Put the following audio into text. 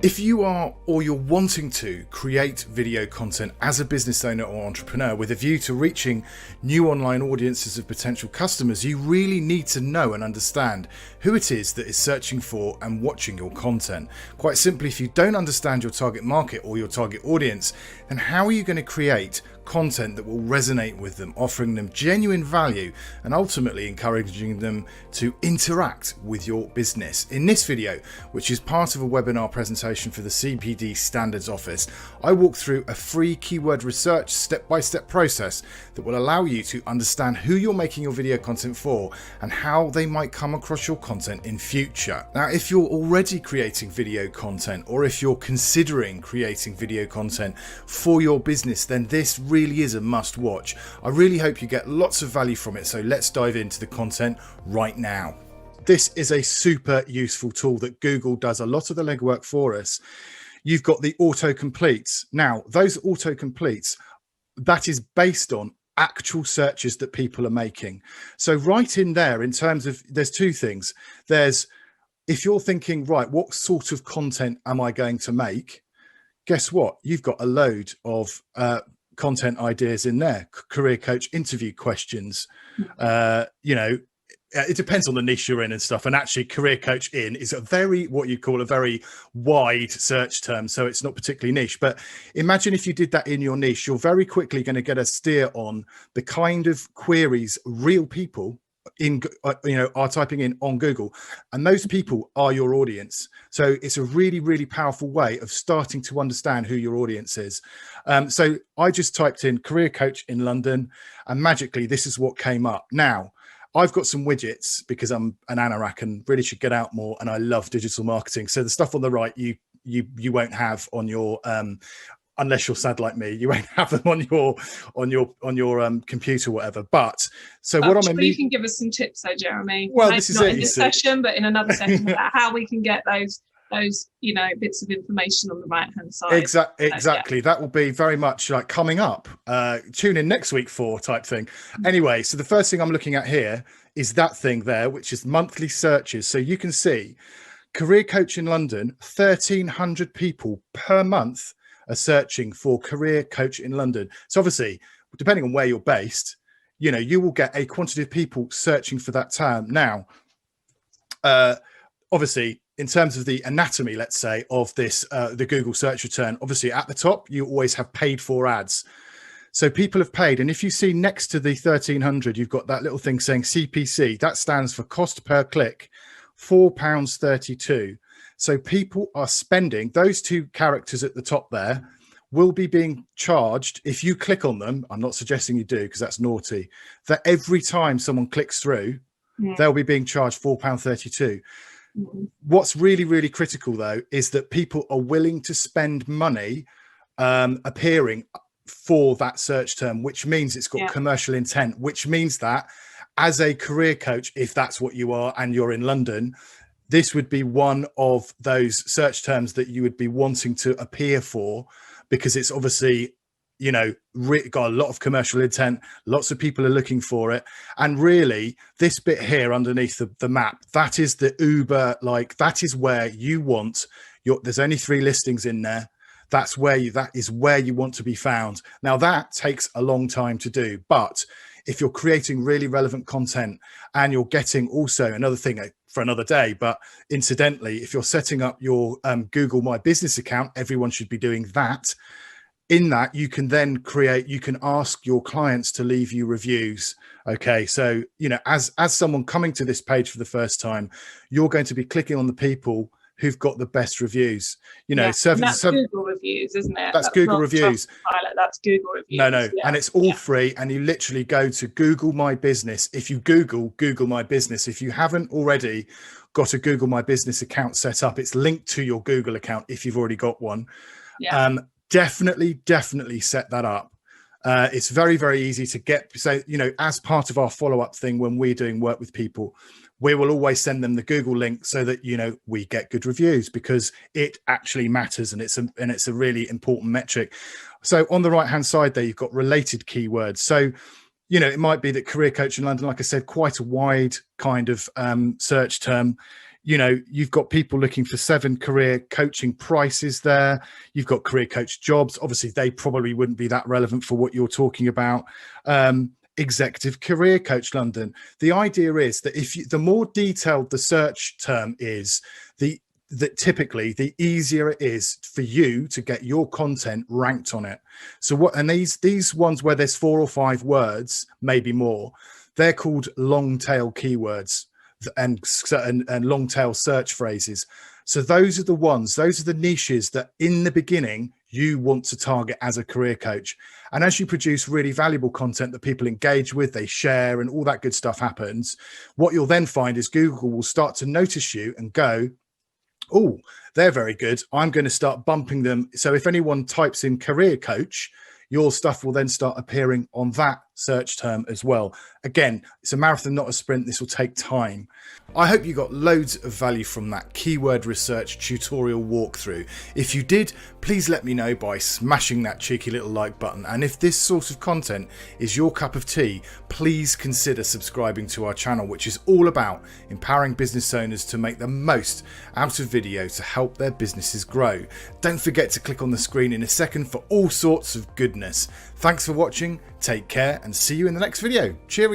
If you are or you're wanting to create video content as a business owner or entrepreneur with a view to reaching new online audiences of potential customers, you really need to know and understand who it is that is searching for and watching your content. Quite simply, if you don't understand your target market or your target audience, then how are you going to create content that will resonate with them, offering them genuine value and ultimately encouraging them to interact with your business? In this video, which is part of a webinar presentation for the CPD Standards Office, I walk through a free keyword research step-by-step process that will allow you to understand who you're making your video content for and how they might come across your content in future. Now, if you're already creating video content or if you're considering creating video content for your business, then this really is a must watch. I really hope you get lots of value from it, so let's dive into the content right now. This is a super useful tool that Google does a lot of the legwork for us. You've got the autocompletes. Now, those autocompletes, that is based on actual searches that people are making. So right in there, in terms of, there's two things. There's, if you're thinking, right, what sort of content am I going to make? Guess what? You've got a load of content ideas in there. Career coach interview questions, it depends on the niche you're in and stuff. And actually career coach is a very, what you call a very wide search term. So it's not particularly niche, but imagine if you did that in your niche, you're very quickly going to get a steer on the kind of queries real people are typing in on Google, and those people are your audience. So it's a really, really powerful way of starting to understand who your audience is. So I just typed in career coach in London, and magically this is what came up. Now, I've got some widgets because I'm an anorak and really should get out more, and I love digital marketing. So the stuff on the right, you won't have on your unless you're sad like me, you won't have them on your computer or whatever. But so what I'm you can give us some tips though, Jeremy. Well, this is not in this session, but in another session about how we can get those bits of information on the right hand side. Exactly. That will be very much like coming up. Tune in next week for type thing. Anyway, so the first thing I'm looking at here is that thing there, which is monthly searches. So you can see career coach in London, 1,300 people per month are searching for career coach in London. So obviously, depending on where you're based, you will get a quantity of people searching for that term. Now, obviously, in terms of the anatomy, let's say, of this, the Google search return, obviously at the top, you always have paid for ads. So people have paid. And if you see next to the 1,300, you've got that little thing saying CPC. That stands for cost per click, £4.32. So people are spending, those two characters at the top there will be being charged. If you click on them, I'm not suggesting you do because that's naughty, that every time someone clicks through, they'll be being charged £4.32. What's really, really critical though, is that people are willing to spend money appearing for that search term, which means it's got commercial intent, which means that as a career coach, if that's what you are and you're in London, this would be one of those search terms that you would be wanting to appear for, because it's obviously, got a lot of commercial intent. Lots of people are looking for it. And really, this bit here underneath the map, that is the Uber, that is where you want there's only 3 listings in there. That is where you want to be found. Now that takes a long time to do, but if you're creating really relevant content and you're getting also another thing for another day, but incidentally, if you're setting up your Google My Business account, everyone should be doing that. In that, you can then you can ask your clients to leave you reviews. Okay. So, as someone coming to this page for the first time, you're going to be clicking on the people who've got the best reviews, that's Google reviews, isn't it? That's Google reviews. That's Google reviews. No. Yeah. And it's all free. And you literally go to Google My Business. If you Google My Business, if you haven't already got a Google My Business account set up, it's linked to your Google account. If you've already got one, definitely set that up. It's very, very easy to get. So, as part of our follow-up thing, when we're doing work with people, we will always send them the Google link so that, we get good reviews, because it actually matters. And it's a really important metric. So on the right-hand side there, you've got related keywords. So, it might be that career coach in London, like I said, quite a wide kind of search term. You know, you've got people looking for 7 career coaching prices there. You've got career coach jobs. Obviously, they probably wouldn't be that relevant for what you're talking about. Executive career coach London. The idea is that the more detailed the search term is, that typically the easier it is for you to get your content ranked on it. So these ones where there's 4 or 5 words, maybe more, they're called long tail keywords and long tail search phrases. So those are the niches that in the beginning you want to target as a career coach. And as you produce really valuable content that people engage with, they share, and all that good stuff happens, what you'll then find is Google will start to notice you and go, oh, they're very good. I'm going to start bumping them. So if anyone types in career coach, your stuff will then start appearing on that search term as well. Again, it's a marathon, not a sprint. This will take time. I hope you got loads of value from that keyword research tutorial walkthrough. If you did, please let me know by smashing that cheeky little like button. And if this sort of content is your cup of tea, please consider subscribing to our channel, which is all about empowering business owners to make the most out of video to help their businesses grow. Don't forget to click on the screen in a second for all sorts of goodness. Thanks for watching, take care, and see you in the next video. Cheerio.